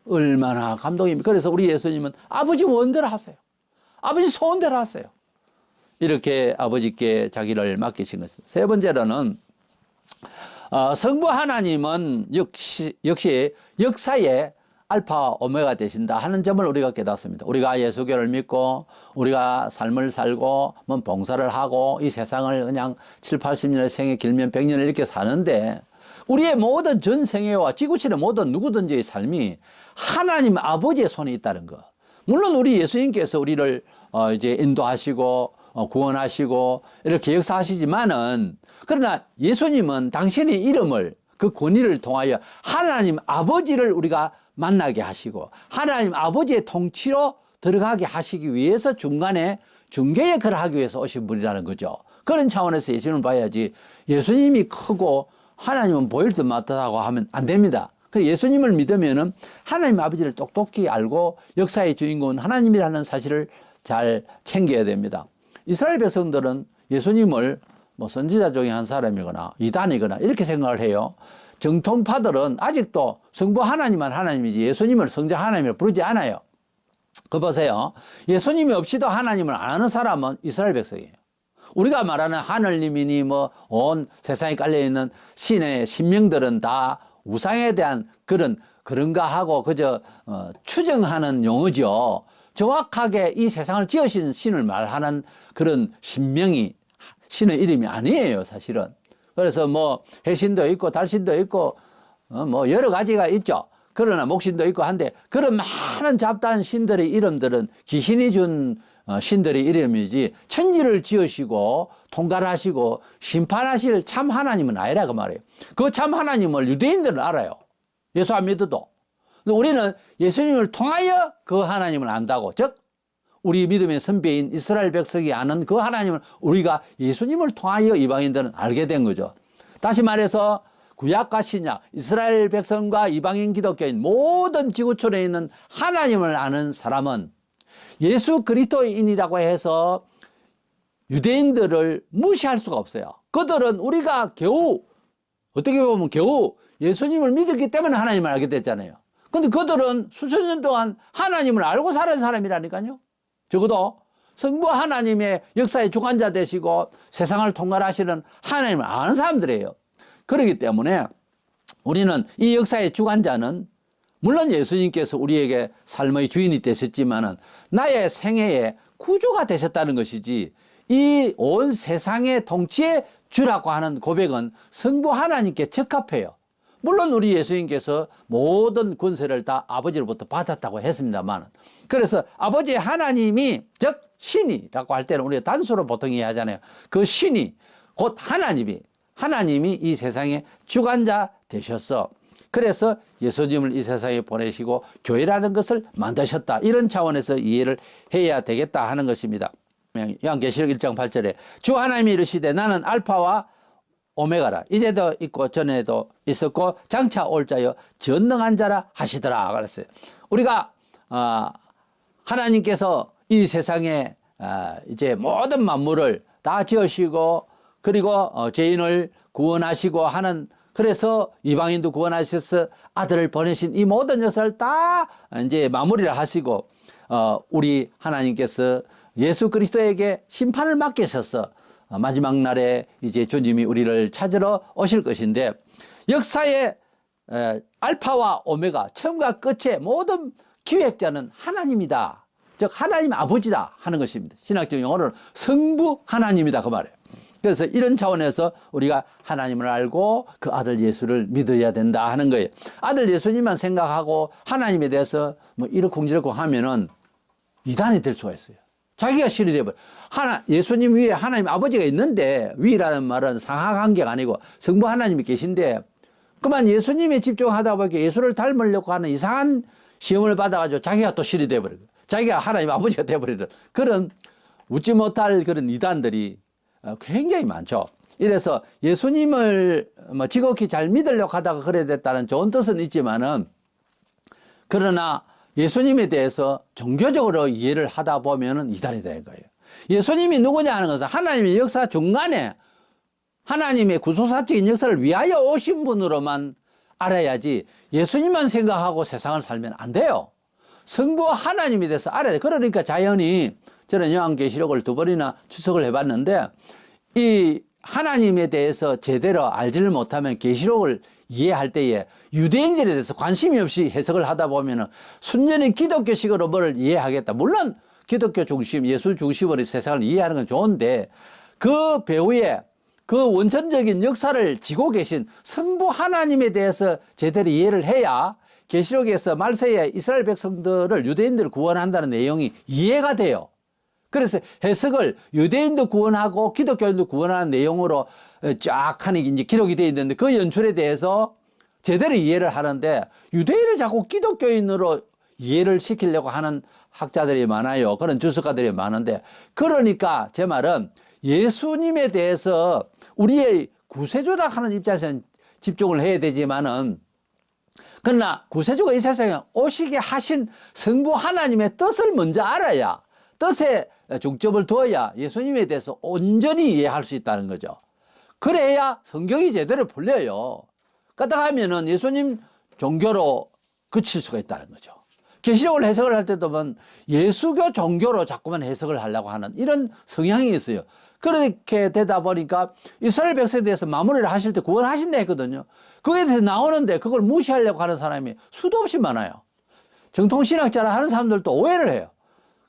얼마나 감동입니까? 그래서 우리 예수님은 아버지 원대로 하세요, 아버지 소원대로 하세요. 이렇게 아버지께 자기를 맡기신 것입니다. 세 번째로는 성부 하나님은 역시 역사의 알파 오메가 되신다 하는 점을 우리가 깨닫습니다. 우리가 예수교를 믿고 우리가 삶을 살고 뭐 봉사를 하고 이 세상을 그냥 7, 80년의 생애, 길면 100년을 이렇게 사는데, 우리의 모든 전 생애와 지구촌의 모든 누구든지의 삶이 하나님 아버지의 손에 있다는 것. 물론 우리 예수님께서 우리를 이제 인도하시고 구원하시고 이렇게 역사하시지만은, 그러나 예수님은 당신의 이름을, 그 권위를 통하여 하나님 아버지를 우리가 만나게 하시고 하나님 아버지의 통치로 들어가게 하시기 위해서 중간에 중개 역할을 하기 위해서 오신 분이라는 거죠. 그런 차원에서 예수님을 봐야지, 예수님이 크고 하나님은 보일 듯 말듯하고 하면 안 됩니다. 그 예수님을 믿으면은 하나님 아버지를 똑똑히 알고 역사의 주인공은 하나님이라는 사실을 잘 챙겨야 됩니다. 이스라엘 백성들은 예수님을 뭐 선지자 중에 한 사람이거나 이단이거나 이렇게 생각을 해요. 정통파들은 아직도 성부 하나님만 하나님이지 예수님을 성자 하나님을 부르지 않아요. 그 보세요. 예수님이 없이도 하나님을 아는 사람은 이스라엘 백성이에요. 우리가 말하는 하늘님이니 뭐 온 세상에 깔려있는 신의 신명들은 다 우상에 대한 그런가 하고 그저 추정하는 용어죠. 정확하게 이 세상을 지으신 신을 말하는 그런 신명이, 신의 이름이 아니에요, 사실은. 그래서 뭐 해신도 있고 달신도 있고 뭐 여러 가지가 있죠. 그러나 목신도 있고 한데, 그런 많은 잡다한 신들의 이름들은 귀신이 준 신들의 이름이지 천지를 지으시고 통달하시고 심판하실 참 하나님은 아니라 그 말이에요. 그 참 하나님을 유대인들은 알아요, 예수 안 믿어도. 우리는 예수님을 통하여 그 하나님을 안다고, 즉 우리 믿음의 선배인 이스라엘 백성이 아는 그 하나님을 우리가 예수님을 통하여 이방인들은 알게 된 거죠. 다시 말해서 구약과 신약, 이스라엘 백성과 이방인 기독교인 모든 지구촌에 있는 하나님을 아는 사람은 예수 그리스도인이라고 해서 유대인들을 무시할 수가 없어요. 그들은 우리가 겨우, 어떻게 보면 겨우 예수님을 믿었기 때문에 하나님을 알게 됐잖아요. 근데 그들은 수천 년 동안 하나님을 알고 살은 사람이라니까요. 적어도 성부 하나님의 역사의 주관자 되시고 세상을 통괄하시는 하나님을 아는 사람들이에요. 그렇기 때문에 우리는 이 역사의 주관자는 물론 예수님께서 우리에게 삶의 주인이 되셨지만은 나의 생애의 구주가 되셨다는 것이지, 이 온 세상의 통치의 주라고 하는 고백은 성부 하나님께 적합해요. 물론 우리 예수님께서 모든 권세를 다 아버지로부터 받았다고 했습니다만, 그래서 아버지 하나님이, 즉 신이라고 할 때는 우리가 단수로 보통 이해하잖아요. 그 신이 곧 하나님이 이 세상의 주관자 되셨어. 그래서 예수님을 이 세상에 보내시고 교회라는 것을 만드셨다, 이런 차원에서 이해를 해야 되겠다 하는 것입니다. 요한계시록 1장 8절에 주 하나님이 이르시되 나는 알파와 오메가라, 이제도 있고 전에도 있었고 장차 올 자여 전능한 자라 하시더라 그랬어요. 우리가 하나님께서 이 세상에 이제 모든 만물을 다 지으시고, 그리고 죄인을 구원하시고 하는, 그래서 이방인도 구원하셔서 아들을 보내신 이 모든 역사를 다 이제 마무리를 하시고, 우리 하나님께서 예수 그리스도에게 심판을 맡기셔서 마지막 날에 이제 주님이 우리를 찾으러 오실 것인데, 역사의 알파와 오메가, 처음과 끝의 모든 기획자는 하나님이다. 즉 하나님 아버지다 하는 것입니다. 신학적 용어로는 성부 하나님이다 그 말이에요. 그래서 이런 차원에서 우리가 하나님을 알고 그 아들 예수를 믿어야 된다 하는 거예요. 아들 예수님만 생각하고 하나님에 대해서 뭐 이러쿵저러쿵 하면은 이단이 될 수가 있어요. 자기가 신이 되어버려. 예수님 위에 하나님 아버지가 있는데, 위라는 말은 상하관계가 아니고 성부 하나님이 계신데, 그만 예수님에 집중하다 보니까 예수를 닮으려고 하는 이상한 시험을 받아가지고 자기가 또 신이 되어버리고, 자기가 하나님 아버지가 되어버리는 그런 웃지 못할 그런 이단들이 굉장히 많죠. 이래서 예수님을 뭐 지극히 잘 믿으려고 하다가 그래 됐다는 좋은 뜻은 있지만은, 그러나 예수님에 대해서 종교적으로 이해를 하다 보면은 이단이 되는 거예요. 예수님이 누구냐 하는 것은 하나님의 역사 중간에 하나님의 구속사적인 역사를 위하여 오신 분으로만 알아야지, 예수님만 생각하고 세상을 살면 안 돼요. 성부 하나님에 대해서 알아야 돼. 그러니까 자연히 저는 요한계시록을 2번이나 추석을 해봤는데, 이 하나님에 대해서 제대로 알지를 못하면 계시록을 이해할 때에 유대인들에 대해서 관심이 없이 해석을 하다 보면은 순전히 기독교식으로 뭐를 이해하겠다. 물론 기독교 중심, 예수 중심으로 세상을 이해하는 건 좋은데, 그 배후에 그 원천적인 역사를 지고 계신 성부 하나님에 대해서 제대로 이해를 해야 계시록에서 말세에 이스라엘 백성들을, 유대인들을 구원한다는 내용이 이해가 돼요. 그래서 해석을 유대인도 구원하고 기독교인도 구원하는 내용으로 쫙 하는 게 이제 기록이 되어 있는데, 그 연출에 대해서 제대로 이해를 하는데 유대인을 자꾸 기독교인으로 이해를 시키려고 하는 학자들이 많아요. 그런 주석가들이 많은데, 그러니까 제 말은 예수님에 대해서 우리의 구세주라 하는 입장에서는 집중을 해야 되지만은, 그러나 구세주가 이 세상에 오시게 하신 성부 하나님의 뜻을 먼저 알아야, 뜻에 중점을 두어야 예수님에 대해서 온전히 이해할 수 있다는 거죠. 그래야 성경이 제대로 풀려요. 까딱 하면은 예수님 종교로 그칠 수가 있다는 거죠. 계시록을 해석을 할 때도 보면 예수교 종교로 자꾸만 해석을 하려고 하는 이런 성향이 있어요. 그렇게 되다 보니까 이스라엘 백성에 대해서 마무리를 하실 때 구원하신다 했거든요. 거기에 대해서 나오는데 그걸 무시하려고 하는 사람이 수도 없이 많아요. 정통신학자라 하는 사람들도 오해를 해요.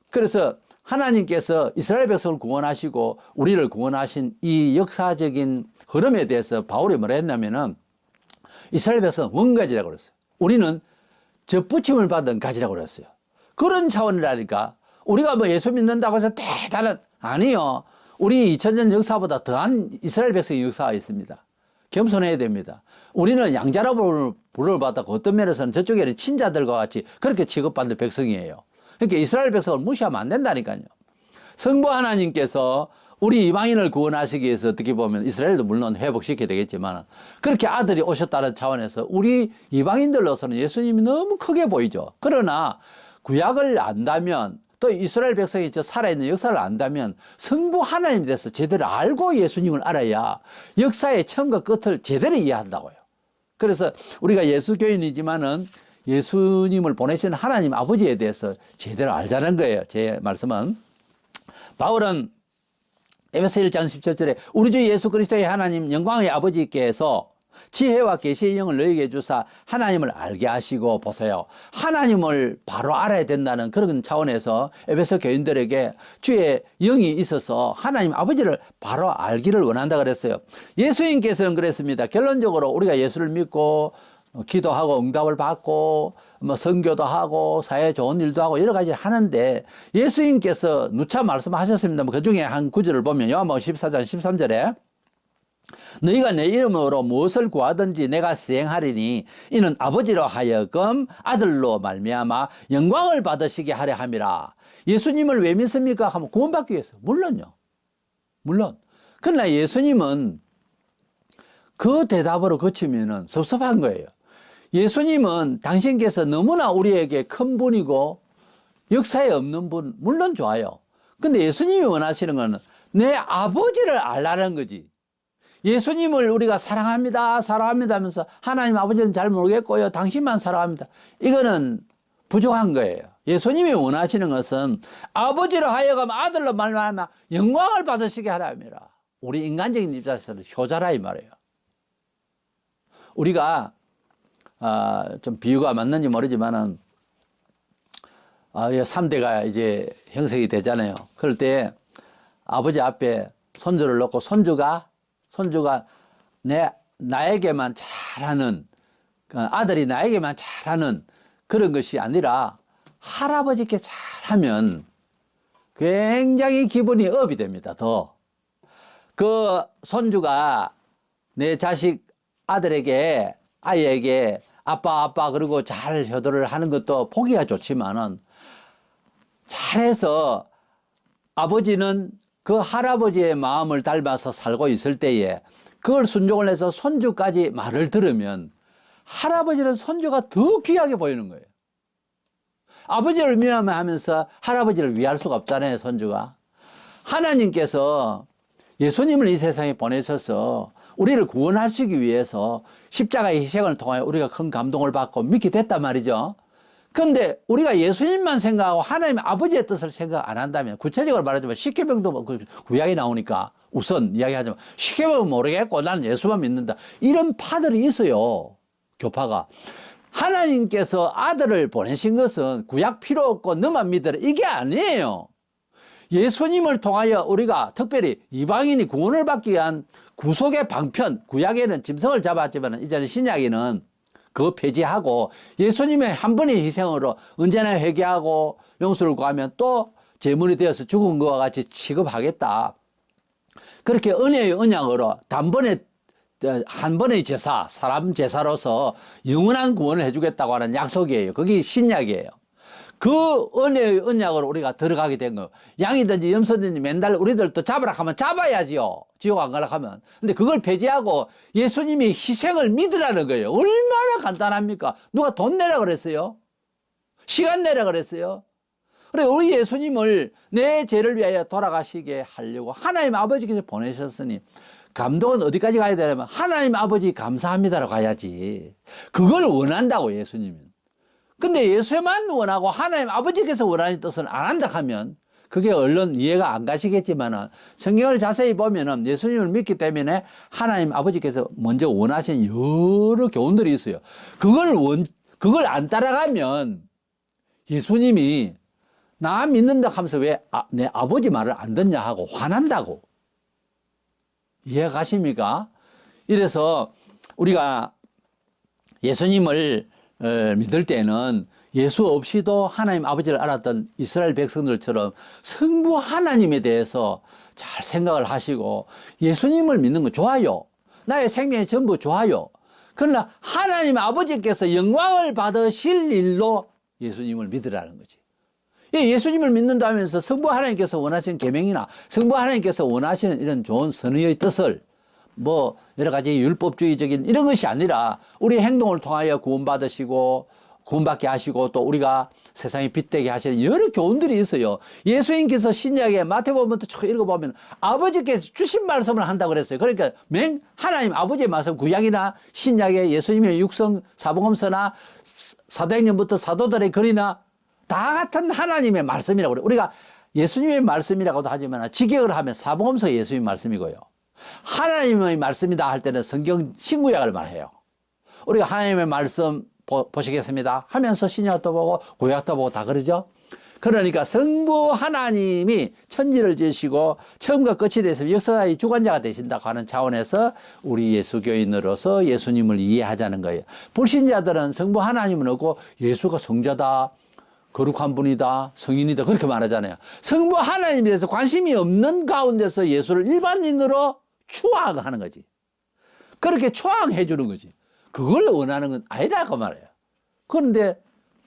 그래서 하나님께서 이스라엘 백성을 구원하시고 우리를 구원하신 이 역사적인 흐름에 대해서 바울이 뭐라 했냐면은, 이스라엘 백성은 원가지라고 그랬어요. 우리는 접붙임을 받은 가지라고 그랬어요. 그런 차원이라니까. 우리가 뭐 예수 믿는다고 해서 대단한, 아니요. 우리 2000년 역사보다 더한 이스라엘 백성의 역사가 있습니다. 겸손해야 됩니다. 우리는 양자로 부름을 받았고 어떤 면에서는 저쪽에는 친자들과 같이 그렇게 취급받는 백성이에요. 그러니까 이스라엘 백성을 무시하면 안 된다니까요. 성부 하나님께서 우리 이방인을 구원하시기 위해서 어떻게 보면 이스라엘도 물론 회복시켜야 되겠지만, 그렇게 아들이 오셨다는 차원에서 우리 이방인들로서는 예수님이 너무 크게 보이죠. 그러나 구약을 안다면, 또 이스라엘 백성이 저 살아있는 역사를 안다면 성부 하나님에 대해서 제대로 알고 예수님을 알아야 역사의 처음과 끝을 제대로 이해한다고요. 그래서 우리가 예수교인이지만은 예수님을 보내신 하나님 아버지에 대해서 제대로 알자는 거예요. 제 말씀은. 바울은 에베소 1장 17절에 우리 주 예수 그리스도의 하나님 영광의 아버지께서 지혜와 계시의 영을 너희에게 주사 하나님을 알게 하시고, 보세요. 하나님을 바로 알아야 된다는 그런 차원에서 에베소 교인들에게 주의 영이 있어서 하나님 아버지를 바로 알기를 원한다 그랬어요. 예수님께서는 그랬습니다. 결론적으로 우리가 예수를 믿고 기도하고 응답을 받고 뭐 선교도 하고 사회에 좋은 일도 하고 여러 가지 하는데, 예수님께서 누차 말씀하셨습니다. 그 중에 한 구절을 보면 요한복음 14장 13절에 너희가 내 이름으로 무엇을 구하든지 내가 수행하리니 이는 아버지로 하여금 아들로 말미암아 영광을 받으시게 하려 함이라. 예수님을 왜 믿습니까? 하면 구원받기 위해서. 물론요. 물론. 그러나 예수님은 그 대답으로 그치면은 섭섭한 거예요. 예수님은 당신께서 너무나 우리에게 큰 분이고 역사에 없는 분, 물론 좋아요. 근데 예수님이 원하시는 거는 내 아버지를 알라는 거지. 예수님을 우리가 사랑합니다, 사랑합니다 하면서 하나님 아버지는 잘 모르겠고요, 당신만 사랑합니다. 이거는 부족한 거예요. 예수님이 원하시는 것은 아버지로 하여금 아들로 말미암아 영광을 받으시게 하라 합니다. 우리 인간적인 입장에서는 효자라 이 말이에요. 우리가 좀 비유가 맞는지 모르지만은 3대가 이제 형성이 되잖아요. 그럴 때 아버지 앞에 손주를 놓고 손주가 나에게만 잘하는, 아들이 나에게만 잘하는 그런 것이 아니라 할아버지께 잘하면 굉장히 기분이 업이 됩니다. 더. 그 손주가 내 자식 아들에게, 아이에게 아빠 그러고 잘 효도를 하는 것도 보기가 좋지만은, 잘해서 아버지는 그 할아버지의 마음을 닮아서 살고 있을 때에 그걸 순종을 해서 손주까지 말을 들으면 할아버지는 손주가 더 귀하게 보이는 거예요. 아버지를 미워하면서 할아버지를 위할 수가 없잖아요, 손주가. 하나님께서 예수님을 이 세상에 보내셔서 우리를 구원하시기 위해서 십자가의 희생을 통하여 우리가 큰 감동을 받고 믿게 됐단 말이죠. 그런데 우리가 예수님만 생각하고 하나님 아버지의 뜻을 생각 안 한다면, 구체적으로 말하자면 십계명도 구약이 나오니까 우선 이야기하자면 십계명은 모르겠고 나는 예수만 믿는다, 이런 파들이 있어요. 교파가. 하나님께서 아들을 보내신 것은 구약 필요 없고 너만 믿으라, 이게 아니에요. 예수님을 통하여 우리가 특별히 이방인이 구원을 받기 위한 구속의 방편, 구약에는 짐승을 잡았지만 이제는 신약에는 그거 폐지하고 예수님의 한 번의 희생으로 언제나 회개하고 용서를 구하면 또 제물이 되어서 죽은 것과 같이 취급하겠다. 그렇게 은혜의 언약으로 단번에 한 번의 제사, 사람 제사로서 영원한 구원을 해주겠다고 하는 약속이에요. 그게 신약이에요. 그 은혜의 언약으로 우리가 들어가게 된 거예요. 양이든지 염소든지 맨날 우리들도 잡으라 하면 잡아야지요. 지옥 안 가라 하면. 근데 그걸 폐지하고 예수님이 희생을 믿으라는 거예요. 얼마나 간단합니까? 누가 돈 내라 그랬어요? 시간 내라 그랬어요? 그래, 우리 예수님을 내 죄를 위하여 돌아가시게 하려고 하나님 아버지께서 보내셨으니 감동은 어디까지 가야 되냐면 하나님 아버지 감사합니다로 가야지. 그걸 원한다고, 예수님은. 근데 예수만 원하고 하나님 아버지께서 원하는 뜻을 안 한다 하면 그게 얼른 이해가 안 가시겠지만 성경을 자세히 보면은 예수님을 믿기 때문에 하나님 아버지께서 먼저 원하신 여러 교훈들이 있어요. 그걸 안 따라가면 예수님이 나 믿는다 하면서 왜 내 아버지 말을 안 듣냐 하고 화난다고. 이해가 가십니까? 이래서 우리가 예수님을 믿을 때는 예수 없이도 하나님 아버지를 알았던 이스라엘 백성들처럼 성부 하나님에 대해서 잘 생각을 하시고 예수님을 믿는 건 좋아요. 나의 생명이 전부 좋아요. 그러나 하나님 아버지께서 영광을 받으실 일로 예수님을 믿으라는 거지. 예수님을 믿는다면서 성부 하나님께서 원하시는 계명이나 성부 하나님께서 원하시는 이런 좋은 선의의 뜻을 뭐 여러 가지 율법주의적인 이런 것이 아니라 우리 행동을 통하여 구원받으시고 구원받게 하시고 또 우리가 세상에 빛되게 하시는 여러 교훈들이 있어요. 예수님께서 신약에 마태복음부터 쭉 읽어보면 아버지께서 주신 말씀을 한다고 그랬어요. 그러니까 하나님 아버지의 말씀, 구약이나 신약에 예수님의 육성 사복음서나 사도행전부터 사도들의 글이나 다 같은 하나님의 말씀이라고 그래요. 우리가 예수님의 말씀이라고도 하지만 직역을 하면 사복음서 예수님의 말씀이고요. 하나님의 말씀이다 할 때는 성경 신구약을 말해요. 우리가 하나님의 말씀 보시겠습니다 하면서 신약도 보고 구약도 보고 다 그러죠. 그러니까 성부 하나님이 천지를 지으시고 처음과 끝이 되서 역사의 주관자가 되신다고 하는 차원에서 우리 예수교인으로서 예수님을 이해하자는 거예요. 불신자들은 성부 하나님은 없고 예수가 성자다, 거룩한 분이다, 성인이다 그렇게 말하잖아요. 성부 하나님에 대해서 관심이 없는 가운데서 예수를 일반인으로 추앙하는 거지. 그렇게 추앙해 주는 거지. 그걸 원하는 건 아니라고 말해요. 그런데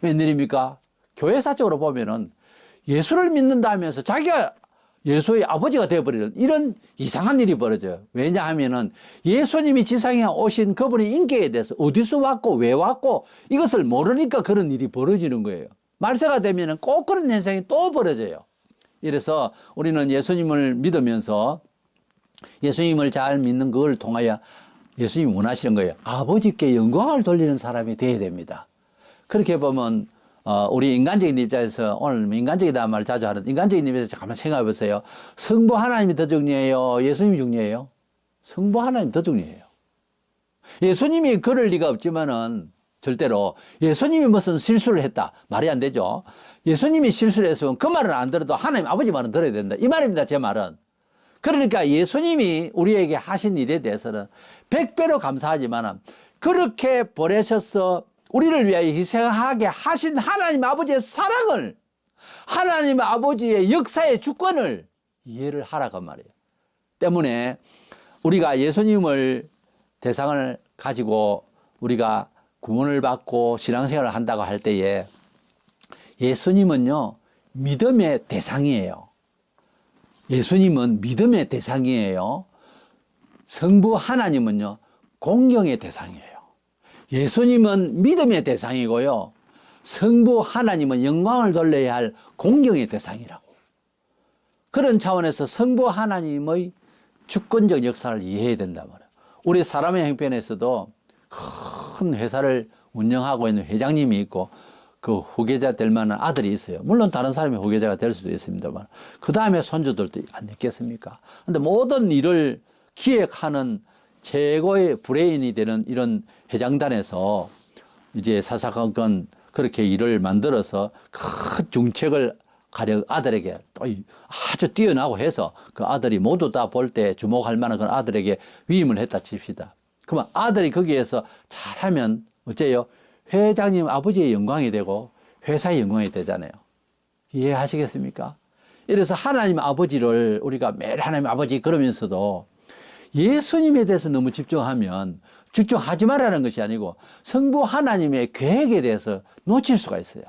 웬일입니까? 교회사적으로 보면은 예수를 믿는다 하면서 자기가 예수의 아버지가 되어버리는 이런 이상한 일이 벌어져요. 왜냐하면은 예수님이 지상에 오신 그분의 인격에 대해서 어디서 왔고 왜 왔고 이것을 모르니까 그런 일이 벌어지는 거예요. 말세가 되면은 꼭 그런 현상이 또 벌어져요. 이래서 우리는 예수님을 믿으면서 예수님을 잘 믿는 그걸 통하여 예수님이 원하시는 거예요. 아버지께 영광을 돌리는 사람이 되어야 됩니다. 그렇게 보면 우리 인간적인 입장에서 오늘 인간적이다 말을 자주 하는 인간적인 입장에서 가만 생각해 보세요. 성부 하나님이 더 중요해요? 예수님이 중요해요? 성부 하나님이 더 중요해요. 예수님이 그럴 리가 없지만은 절대로 예수님이 무슨 실수를 했다. 말이 안 되죠. 예수님이 실수를 했으면 그 말은 안 들어도 하나님 아버지 말은 들어야 된다. 이 말입니다. 제 말은. 그러니까 예수님이 우리에게 하신 일에 대해서는 100배로 감사하지만 그렇게 보내셔서 우리를 위하여 희생하게 하신 하나님 아버지의 사랑을, 하나님 아버지의 역사의 주권을 이해를 하라고 말이에요. 때문에 우리가 예수님을 대상을 가지고 우리가 구원을 받고 신앙생활을 한다고 할 때에 예수님은요, 믿음의 대상이에요. 예수님은 믿음의 대상이에요. 성부 하나님은요, 공경의 대상이에요. 예수님은 믿음의 대상이고요. 성부 하나님은 영광을 돌려야 할 공경의 대상이라고. 그런 차원에서 성부 하나님의 주권적 역사를 이해해야 된단 말이에요. 우리 사람의 형편에서도 큰 회사를 운영하고 있는 회장님이 있고 그 후계자 될 만한 아들이 있어요. 물론 다른 사람이 후계자가 될 수도 있습니다만 그 다음에 손주들도 안 있겠습니까? 그런데 모든 일을 기획하는 최고의 브레인이 되는 이런 회장단에서 이제 사사건건 그렇게 일을 만들어서 큰 중책을 가령 아들에게 또 아주 뛰어나고 해서 그 아들이 모두 다 볼 때 주목할 만한 그런 아들에게 위임을 했다 칩시다. 그러면 아들이 거기에서 잘하면 어째요? 회장님 아버지의 영광이 되고 회사의 영광이 되잖아요. 이해하시겠습니까? 이래서 하나님 아버지를 우리가 매일 하나님 아버지 그러면서도 예수님에 대해서 너무 집중하면 집중하지 말라는 것이 아니고 성부 하나님의 계획에 대해서 놓칠 수가 있어요.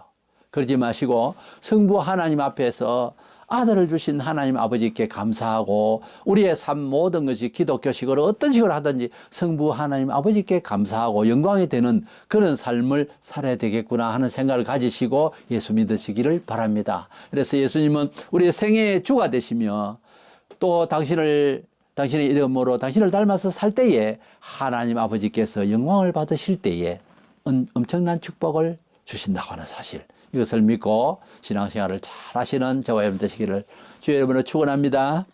그러지 마시고 성부 하나님 앞에서 아들을 주신 하나님 아버지께 감사하고 우리의 삶 모든 것이 기독교식으로 어떤 식으로 하든지 성부 하나님 아버지께 감사하고 영광이 되는 그런 삶을 살아야 되겠구나 하는 생각을 가지시고 예수 믿으시기를 바랍니다. 그래서 예수님은 우리의 생애의 주가 되시며 또 당신의 이름으로 당신을 닮아서 살 때에 하나님 아버지께서 영광을 받으실 때에 엄청난 축복을 주신다고 하는 사실, 이것을 믿고 신앙생활을 잘 하시는 저와 여러분 되시기를 주의 이름으로 축원합니다.